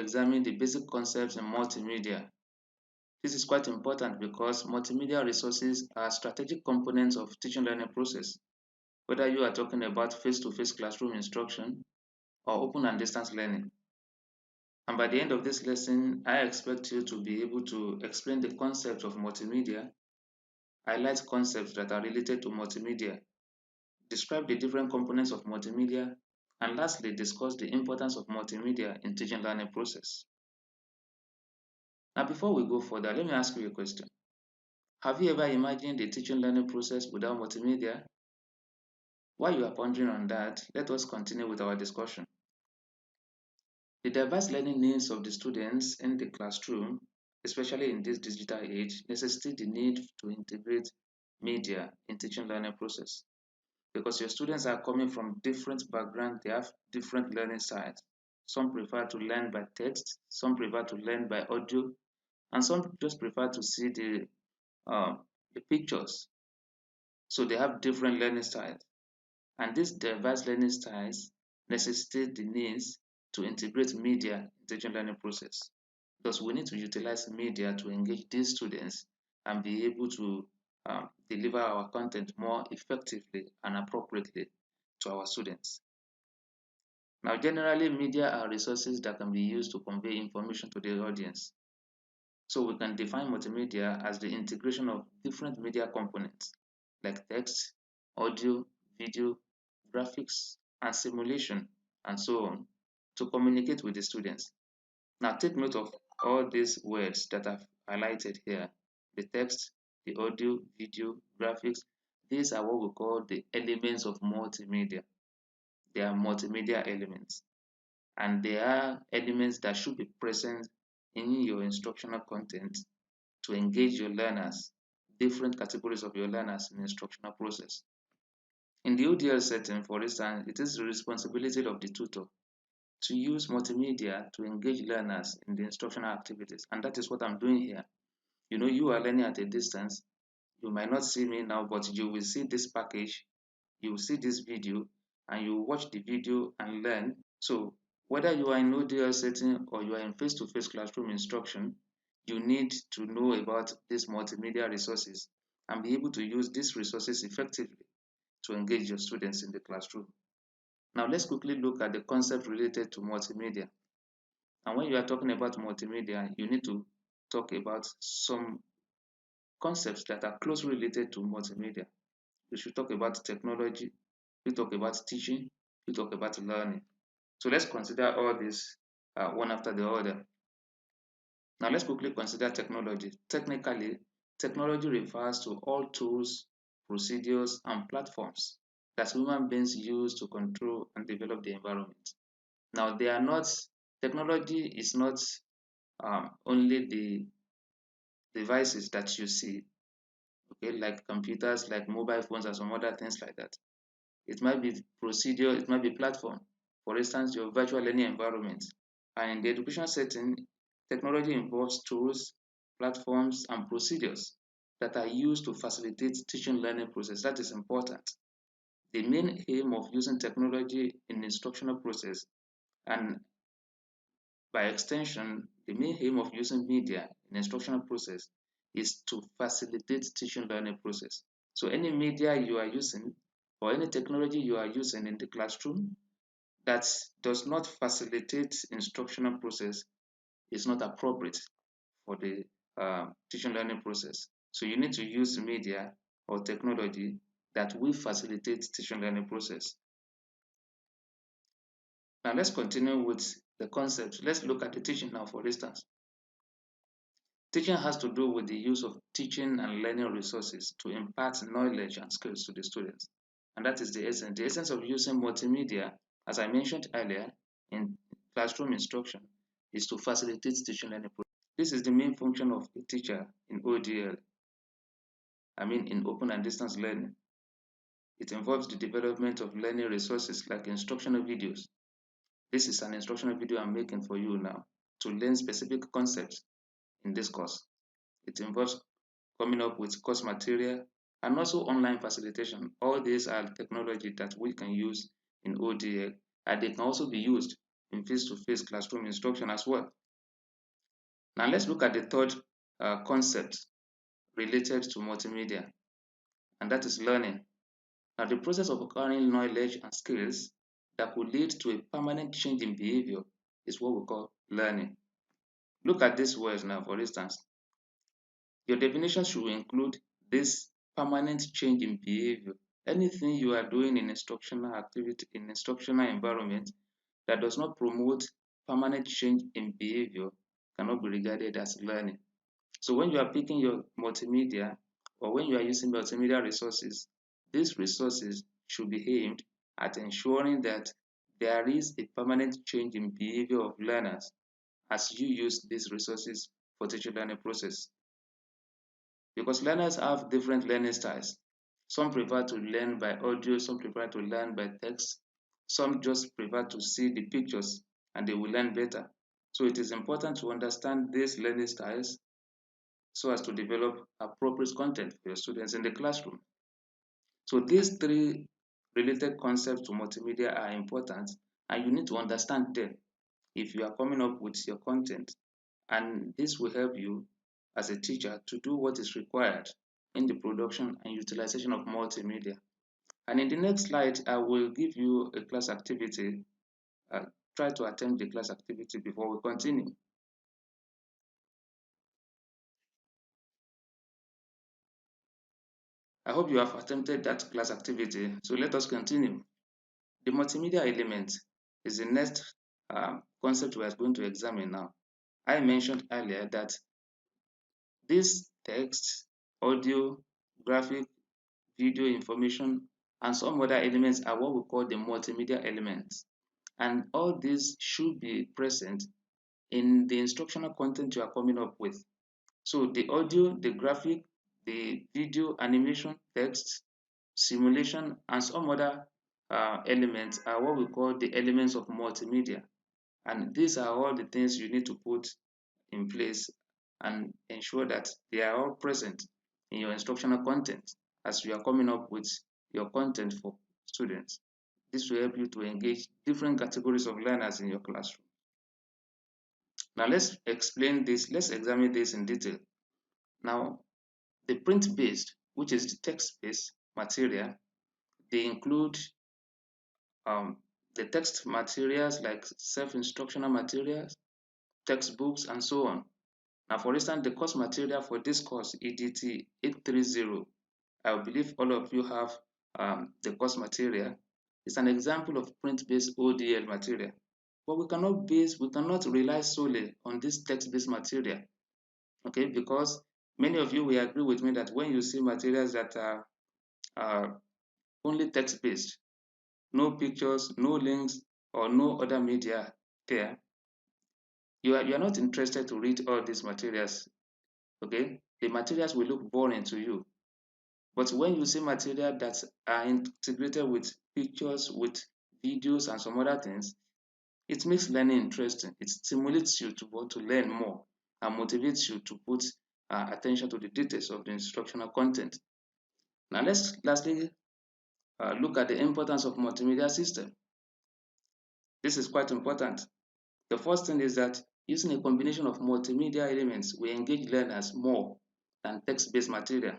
examine the basic concepts in multimedia. This is quite important because multimedia resources are strategic components of teaching learning process, whether you are talking about face-to-face classroom instruction or open and distance learning. And by the end of this lesson, I expect you to be able to explain the concept of multimedia, highlight concepts that are related to multimedia, describe the different components of multimedia, and lastly, discuss the importance of multimedia in teaching learning process. Now, before we go further, let me ask you a question. Have you ever imagined a teaching learning process without multimedia? While you are pondering on that, let us continue with our discussion. The diverse learning needs of the students in the classroom, especially in this digital age, necessitate the need to integrate media in teaching learning process. Because your students are coming from different backgrounds, they have different learning styles. Some prefer to learn by text, some prefer to learn by audio, and some just prefer to see the pictures. So they have different learning styles. And these diverse learning styles necessitate the needs to integrate media in teaching learning process. Thus, we need to utilize media to engage these students and be able to deliver our content more effectively and appropriately to our students. Now, generally, media are resources that can be used to convey information to the audience. So we can define multimedia as the integration of different media components like text, audio, video, graphics, and simulation, and so on, to communicate with the students. Now take note of all these words that I've highlighted here. The text, the audio, video, graphics. These are what we call the elements of multimedia. They are multimedia elements. And they are elements that should be present in your instructional content to engage your learners, different categories of your learners in the instructional process. In the ODL setting, for instance, it is the responsibility of the tutor to use multimedia to engage learners in the instructional activities. And that is what I'm doing here. You know, you are learning at a distance. You might not see me now, but you will see this package, you will see this video, and you will watch the video and learn. So whether you are in ODL setting or you are in face-to-face classroom instruction, you need to know about these multimedia resources and be able to use these resources effectively to engage your students in the classroom. Now let's quickly look at the concept related to multimedia. And when you are talking about multimedia, you need to talk about some concepts that are closely related to multimedia. We should talk about technology, we talk about teaching, we talk about learning. So let's consider all this one after the other. Now let's quickly consider technology. Technically, technology refers to all tools, procedures, and platforms that human beings use to control and develop the environment. Now, they are not, technology is not only the devices that you see, okay, like computers, like mobile phones, and some other things like that. It might be procedure, it might be platform. For instance, your virtual learning environment. And in the education setting, technology involves tools, platforms, and procedures that are used to facilitate teaching learning process. That is important. The main aim of using technology in instructional process, and by extension, the main aim of using media in instructional process is to facilitate teaching learning process. So any media you are using or any technology you are using in the classroom that does not facilitate instructional process is not appropriate for the teaching learning process. So you need to use media or technology that will facilitate teaching learning process. Now let's continue with the concept. Let's look at the teaching now, for instance. Teaching has to do with the use of teaching and learning resources to impart knowledge and skills to the students. And that is the essence. The essence of using multimedia, as I mentioned earlier, in classroom instruction is to facilitate teaching learning. This is the main function of a teacher in ODL, in open and distance learning. It involves the development of learning resources like instructional videos. This is an instructional video I'm making for you now to learn specific concepts in this course. It involves coming up with course material and also online facilitation. All these are technology that we can use in ODL, and they can also be used in face-to-face classroom instruction as well. Now let's look at the third concept related to multimedia, and that is learning. Now the process of acquiring knowledge and skills that could lead to a permanent change in behavior is what we call learning. Look at these words now, for instance. Your definition should include this permanent change in behavior. Anything you are doing in instructional activity, in instructional environment that does not promote permanent change in behavior cannot be regarded as learning. So when you are picking your multimedia or when you are using multimedia resources, these resources should be aimed at ensuring that there is a permanent change in behavior of learners as you use these resources for teaching learning process. Because learners have different learning styles. Some prefer to learn by audio, some prefer to learn by text, some just prefer to see the pictures and they will learn better. So it is important to understand these learning styles so as to develop appropriate content for your students in the classroom. So these three related concepts to multimedia are important and you need to understand them if you are coming up with your content. And this will help you as a teacher to do what is required in the production and utilization of multimedia. And in the next slide, I will give you a class activity. Try to attempt the class activity before we continue. I hope you have attempted that class activity. So let us continue. The multimedia element is the next concept we are going to examine now. I mentioned earlier that this text, audio, graphic, video information, and some other elements are what we call the multimedia elements. And all these should be present in the instructional content you are coming up with. So the audio, the graphic, the video, animation, text, simulation, and some other elements are what we call the elements of multimedia. And these are all the things you need to put in place and ensure that they are all present in your instructional content as you are coming up with your content for students. This will help you to engage different categories of learners in your classroom. Now let's examine this in detail. Now, the print-based, which is the text-based material, they include the text materials like self-instructional materials, textbooks, and so on. Now, for instance, the course material for this course, EDT830, I believe all of you have the course material. It's an example of print-based ODL material. But we cannot rely solely on this text-based material, okay? Because many of you will agree with me that when you see materials that are only text-based, no pictures, no links, or no other media there, you are not interested to read all these materials, okay? The materials will look boring to you. But when you see material that are integrated with pictures, with videos, and some other things, it makes learning interesting. It stimulates you to want to learn more and motivates you to put attention to the details of the instructional content. Now let's lastly look at the importance of multimedia system. This is quite important. The first thing is that using a combination of multimedia elements will engage learners more than text-based material.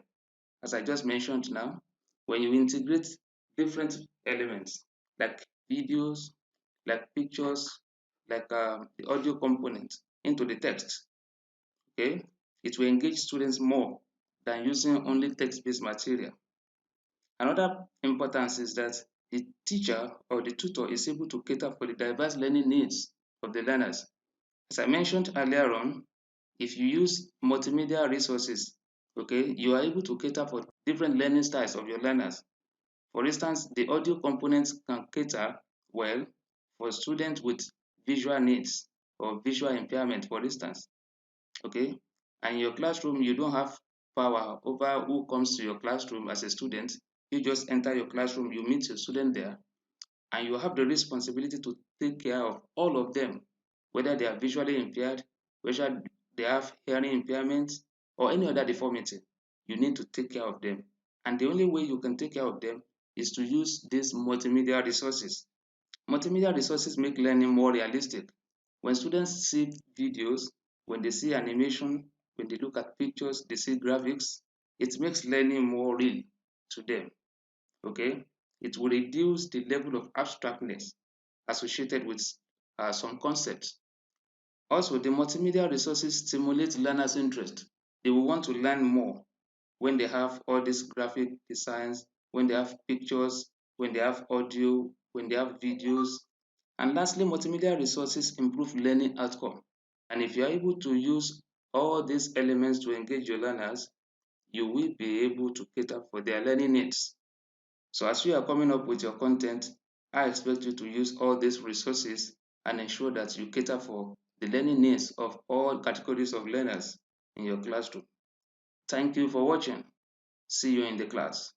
As I just mentioned now, when you integrate different elements like videos, like pictures, like the audio component into the text, okay, it will engage students more than using only text-based material. Another importance is that the teacher or the tutor is able to cater for the diverse learning needs of the learners. As I mentioned earlier on, if you use multimedia resources, okay, you are able to cater for different learning styles of your learners. For instance, the audio components can cater well for students with visual needs or visual impairment, for instance, okay? And in your classroom, you don't have power over who comes to your classroom as a student. You just enter your classroom, you meet your student there, and you have the responsibility to take care of all of them, whether they are visually impaired, whether they have hearing impairment, or any other deformity. You need to take care of them. And the only way you can take care of them is to use these multimedia resources. Multimedia resources make learning more realistic. When students see videos, when they see animation, when they look at pictures, they see graphics, it makes learning more real to them. Okay? It will reduce the level of abstractness associated with some concepts. Also, the multimedia resources stimulate learners' interest. They will want to learn more when they have all these graphic designs, when they have pictures, when they have audio, when they have videos. And lastly, multimedia resources improve learning outcome. And if you are able to use all these elements to engage your learners, you will be able to cater for their learning needs. So as you are coming up with your content, I expect you to use all these resources and ensure that you cater for the learning needs of all categories of learners in your classroom. Thank you for watching. See you in the class.